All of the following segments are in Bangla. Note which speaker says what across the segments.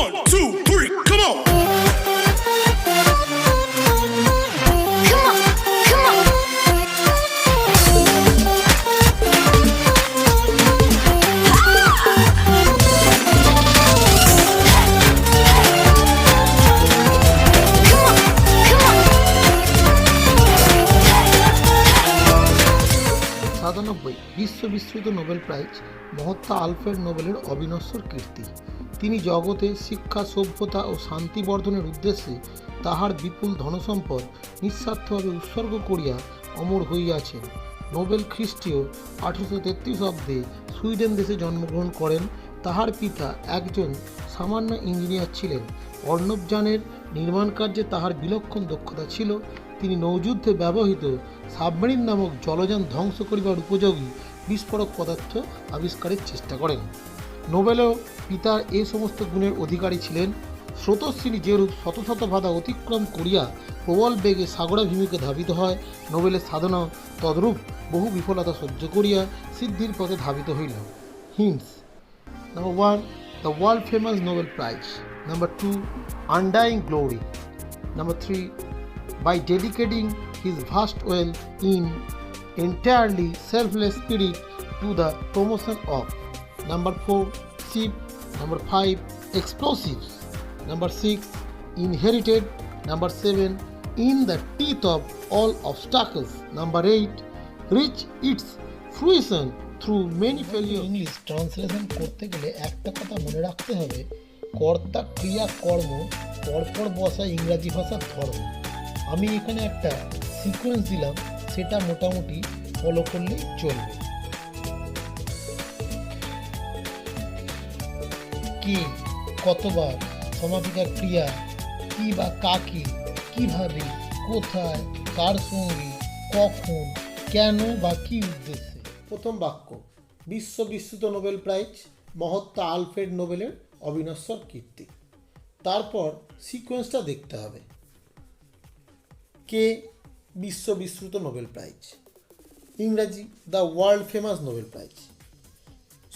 Speaker 1: 1, 2, 3, come on!
Speaker 2: বিশ্ববিশ্রুত নোবেল প্রাইজ মহাত্মা আলফ্রেড নোবেলের অবিনশ্বর কীর্তি। তিনি জগতে শিক্ষা, সভ্যতা ও শান্তি বর্ধনের উদ্দেশ্যে তাহার বিপুল ধনসম্পদ নিঃস্বার্থভাবে উৎসর্গ করিয়া অমর হইয়াছেন। নোবেল খ্রিস্টীয় 1833 অব্দে সুইডেন দেশে জন্মগ্রহণ করেন। তাহার পিতা একজন সামান্য ইঞ্জিনিয়ার ছিলেন। অর্ণবযানের নির্মাণ কার্যে তাহার বিলক্ষণ দক্ষতা ছিল। তিনি নৌযুদ্ধে ব্যবহৃত সাবমেরিন নামক জলযান ধ্বংস করিবার উপযোগী বিস্ফোরক পদার্থ আবিষ্কারের চেষ্টা করেন। নোবেলও পিতার এই সমস্ত গুণের অধিকারী ছিলেন। স্রোতস্বিনী যেরূপ শত শত বাধা অতিক্রম করিয়া প্রবল বেগে সাগরাভিমুখে ধাবিত হয়, নোবেলের সাধনা তদ্রূপ বহু বিফলতা সহ্য করিয়া সিদ্ধির পথে ধাবিত হইল। Hints: Number 1, the world famous Nobel Prize. Number 2, undying glory. Number 3, by dedicating his vast wealth in entirely selfless spirit to the promotion of. Number 4, ship. Number 5, explosives. Number 6, inherited. Number 7, in the teeth of all obstacles. Number 8, reach its fruition through many failures. English translation করতে গেলে একটা কথা মনে রাখতে হবে, কর্তা, ক্রিয়া, কর্ম পরপর বসা ইংরাজি ভাষার ধর্ম। আমি এখানে একটা সিকোয়েন্স দিলাম, সেটা মোটামুটি ফলো করলেই চলবে। কে, কতবার, সমাপিকা ক্রিয়া, কি বা কাকে, কিভাবে, কোথায়, কার সঙ্গে, কখন, কেন বা কি উদ্দেশ্যে। প্রথম বাক্য: বিশ্ববিশ্রুত নোবেল প্রাইজ মহাত্মা আলফ্রেড নোবেলের অবিনশ্বর কীর্তি। তারপর সিকোয়েন্সটা দেখতে হবে। কে বিশ্ববিশ্রুত নোবেল প্রাইজ, ইংরাজি the world famous Nobel prize.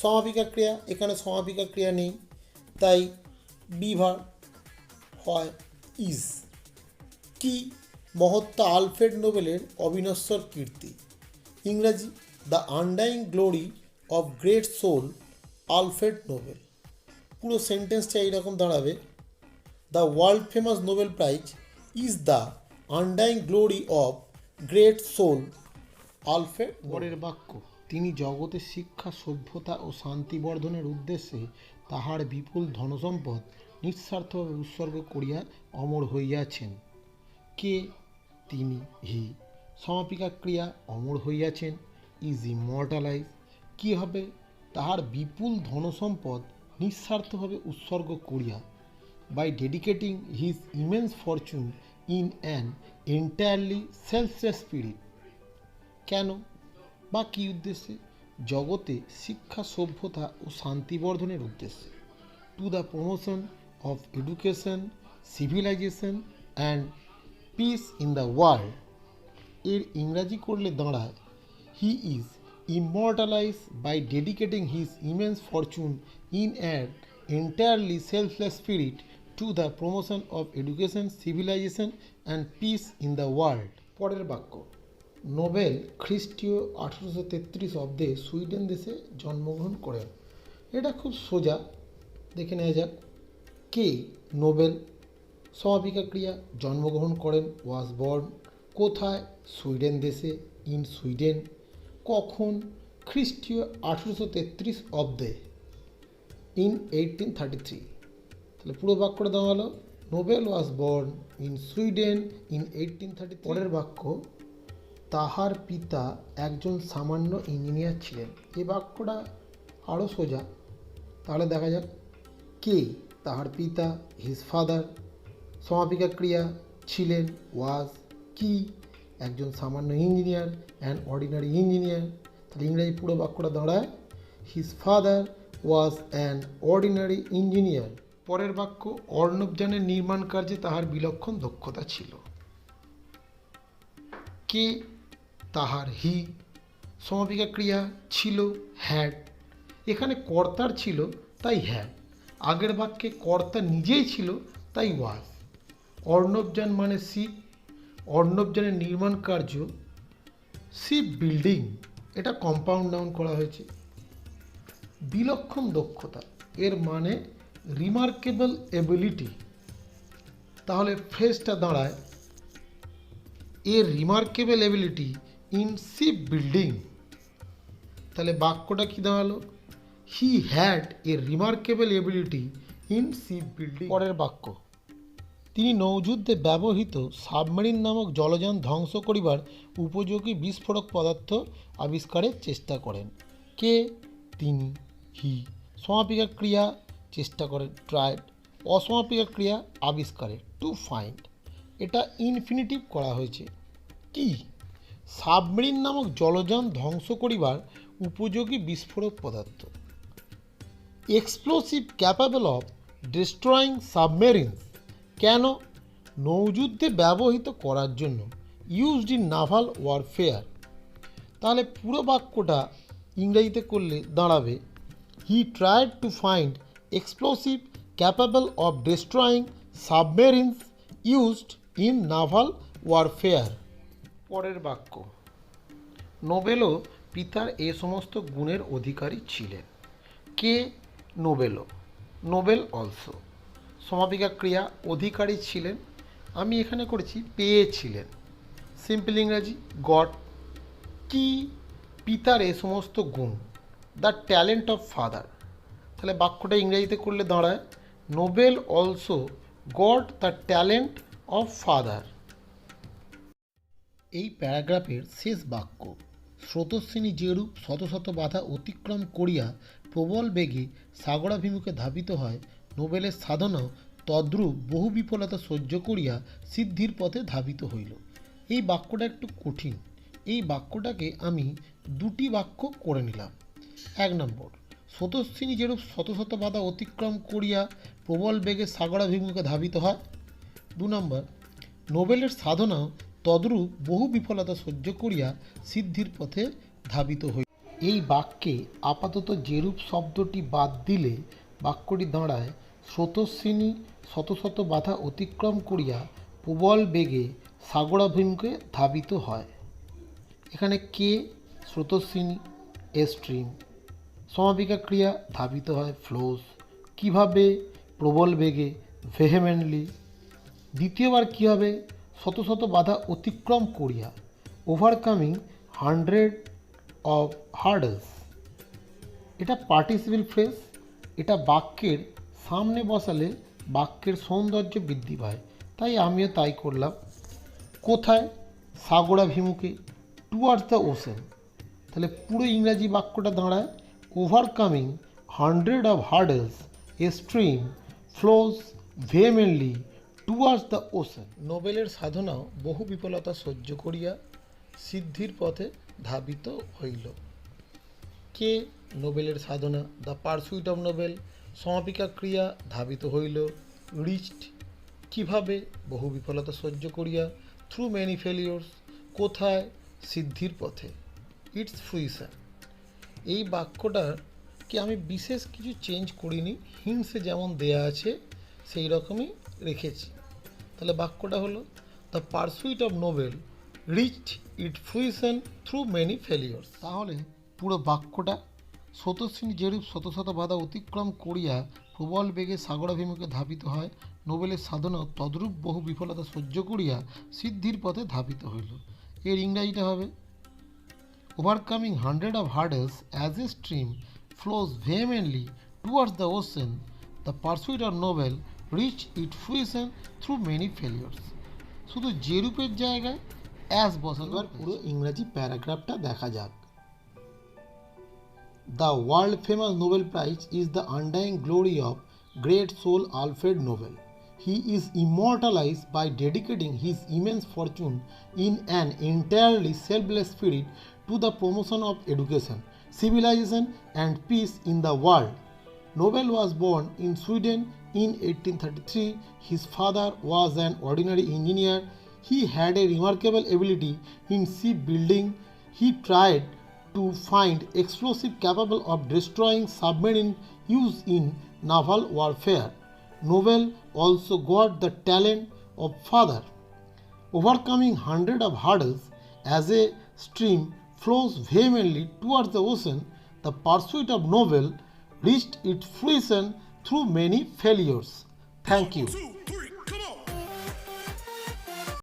Speaker 2: সমাপিকা ক্রিয়া, এখানে সমাপিকা ক্রিয়া নেই, তাই বিভার হয় ইজ। কি মহাত্মা আলফ্রেড নোবেলের অবিনশ্বর কীর্তি, ইংরাজি the undying glory of great soul Alfred Nobel. পুরো সেন্টেন্সটা এইরকম দাঁড়াবে: the world famous Nobel prize is the undying glory of great soul Alfred. পরের বাক্য: তিনি জগতে শিক্ষা, সভ্যতা ও শান্তি বর্ধনের উদ্দেশ্যে তাহার বিপুল ধনসম্পদ নিঃস্বার্থভাবে উৎসর্গ করিয়া অমর হইয়াছেন। কে? তিনি, হি। সমাপিকা ক্রিয়া অমর হইয়াছেন, ইজ ইমর্টালাইজ। কী হবে? তাহার বিপুল ধনসম্পদ নিঃস্বার্থভাবে উৎসর্গ করিয়া, by dedicating his immense fortune in an entirely selfless spirit. কেন বা কী উদ্দেশ্যে? জগতে শিক্ষা, সভ্যতা ও শান্তি বর্ধনের উদ্দেশ্যে। To the promotion of education, civilization and peace in the world. এর ইংরাজি করলে দাঁড়ায়: he is immortalize by dedicating his immense fortune in an entirely selfless spirit to the promotion of education, civilization and peace in the world. পরের বাক্য: নোবেল খ্রিস্টীয় 1833 অব্দে সুইডেন দেশে জন্মগ্রহণ করেন। এটা খুব সোজা, দেখে নেওয়া যাক। কে? নোবেল। সমাপিকা ক্রিয়া জন্মগ্রহণ করেন, ওয়াজ বর্ন। কোথায়? সুইডেন দেশে, ইন সুইডেন। কখন? খ্রিস্টীয় 1833 অব্দে, ইন 1833। তাহলে পুরো বাক্যটা দাঁড়ালো: Nobel was born in Sweden in 1833। পরের বাক্য: তাহার পিতা একজন সামান্য ইঞ্জিনিয়ার ছিলেন। এই বাক্যটা আরও সোজা, তাহলে দেখা যাক। কে? তাহার পিতা, হিজ ফাদার। সমাপিকা ক্রিয়া ছিলেন, ওয়াজ। কি? একজন সামান্য ইঞ্জিনিয়ার, অ্যান অর্ডিনারি ইঞ্জিনিয়ার। তাহলে ইংরেজি পুরো বাক্যটা দাঁড়ায়: his father was an ordinary engineer. পরের বাক্য: অর্ণবযানের নির্মাণ কার্যে তাহার বিলক্ষণ দক্ষতা ছিল। কে? তাহার, হি। সমাপিকা ক্রিয়া ছিল, হ্যাড। এখানে কর্তার ছিল, তাই হ্যাড। আগের বাক্যে কর্তা নিজেই ছিল, তাই ওয়াজ। অর্ণবযান মানে শিপ, অর্ণবযানের নির্মাণ কার্য শিপ বিল্ডিং, এটা কম্পাউন্ড নাউন করা হয়েছে। বিলক্ষণ দক্ষতা এর মানে রিমার্কেবল এবিলিটি, তাহলে ফ্রেজটা দাঁড়ায় a remarkable ability in ship building. তাহলে বাক্যটা কি দাঁড়ালো? He had a remarkable ability in ship building. পরের বাক্য, তিনি নৌযুদ্ধে ব্যবহৃত সাবমেরিন নামক জলযান ধ্বংস করিবার উপযোগী বিস্ফোরক পদার্থ আবিষ্কারের চেষ্টা করেন। কে? তিনি, হি। সমাপিকা ক্রিয়া চেষ্টা করেন, ট্রাইড। অসমাপিকা ক্রিয়া আবিষ্কারে, টু ফাইন্ড। এটা ইনফিনিটিভ করা হয়েছে। কি? সাবমেরিন নামক জলযান ধ্বংস করিবার উপযোগী বিস্ফোরক পদার্থ। Explosive capable of destroying submarines. কেন? নৌযুদ্ধে ব্যবহৃত করার জন্য, ইউজড ইন নাভাল ওয়ারফেয়ার। তাহলে পুরো বাক্যটা ইংরেজিতে করলে দাঁড়াবে he tried to find explosive capable of destroying submarines used in naval warfare. পরের বাক্য, নোবেলও পিতার এ সমস্ত গুণের অধিকারী ছিলেন। কে? নোবেলও, নোবেল অলসো। সমাপিকা ক্রিয়া অধিকারী ছিলেন, আমি এখানে করেছি পেয়েছিলেন। সিম্পল ইংরাজি গট। কি? পিতার এ সমস্ত গুণ, দ্য ট্যালেন্ট অফ ফাদার। তাহলে বাক্যটা ইংরেজিতে করলে দাঁড়ায় Nobel also got the talent of father. এই প্যারাগ্রাফের শেষ বাক্য, স্রোতস্বিনী যেরূপ শত শত বাধা অতিক্রম করিয়া প্রবল বেগে সাগরাভিমুখে ধাবিত হয়, নোবেলের সাধনাও তদ্রূপ বহু বিফলতা সহ্য করিয়া সিদ্ধির পথে ধাবিত হইল। এই বাক্যটা একটু কঠিন, এই বাক্যটাকে আমি দুটি বাক্য করে নিলাম। 1 নম্বর, স্রোতস্বিনী যেরূপ শত শত বাধা অতিক্রম করিয়া প্রবল বেগে সাগরাভিমুখে ধাবিত হয়। 2 নম্বর, নোবেলের সাধনাও তদ্রূপ বহু বিফলতা সহ্য করিয়া সিদ্ধির পথে ধাবিত হইল। এই বাক্যে আপাতত যেরূপ শব্দটি বাদ দিলে বাক্যটি দাঁড়ায় স্রোতস্বিনী শত শত বাধা অতিক্রম করিয়া প্রবল বেগে সাগরাভিমুখে ধাবিত হয়। এখানে কে? স্রোতস্বিনী, এ স্ট্রিম। সমাপিকা ক্রিয়া ধাবিত হয়, ফ্লোস। কিভাবে? প্রবল বেগে, ভেহেমেন্টলি। দ্বিতীয়বার কী হবে? শত শত বাধা অতিক্রম করিয়া, ওভারকামিং 100 অফ হার্ডলস। এটা পার্টিসিপল ফ্রেজ, এটা বাক্যের সামনে বসালে বাক্যের সৌন্দর্য বৃদ্ধি পায়, তাই আমিও তাই করলাম। কোথায়? সাগরাভিমুখে, টুয়ার্ডস দ্য ওশেন। তাহলে পুরো ইংরাজি বাক্যটা দাঁড়ায় overcoming 100 of hurdles, a stream flows vehemently towards the ocean. নোবেলের সাধনাও বহু বিফলতা সহ্য করিয়া সিদ্ধির পথে ধাবিত হইল। কে? নোবেলের সাধনা, দ্য পারসুইট অফ নোবেল। সমাপিকা ক্রিয়া ধাবিত হইল, রিচড। কিভাবে? বহু বিফলতা সহ্য করিয়া, থ্রু মেনি ফেলিওর্স। কোথায়? সিদ্ধির পথে, ইটস ফ্রুইশন। এই বাক্যটাকে আমি বিশেষ কিছু চেঞ্জ করিনি, হিন্টসে যেমন দেয়া আছে সেই রকমই রেখেছি। তাহলে বাক্যটা হলো the pursuit of Nobel reached it fruition through many failures. তাহলে পুরো বাক্যটা, স্রোতস্বিনী যেরূপ শত শত বাধা অতিক্রম করিয়া প্রবল বেগে সাগরাভিমুখে ধাবিত হয়, নোবেলের সাধনাও তদ্রূপ বহু বিফলতা সহ্য করিয়া সিদ্ধির পথে ধাবিত হইল। এর ইংরাজিটা হবে overcoming 100 of hurdles as a stream flows vehemently towards the ocean, the pursuit of Nobel reach it fruition through many failures. শুধু যেরূপের জায়গায় অ্যাজ বসানো। পুরো ইংরাজি প্যারাগ্রাফটা দেখা যাক। The world famous Nobel Prize is the undying glory of great soul Alfred Nobel. He is immortalized by dedicating his immense fortune in an entirely selfless spirit to the promotion of education, civilization, and peace in the world. Nobel was born in Sweden in 1833. His father was an ordinary engineer. He had a remarkable ability in shipbuilding. He tried to find explosive capable of destroying submarine used in naval warfare. Noble also got the talent of father. Overcoming hundreds of hurdles as a stream flows vehemently towards the ocean, the pursuit of Noble reached its fruition through many failures. Thank you.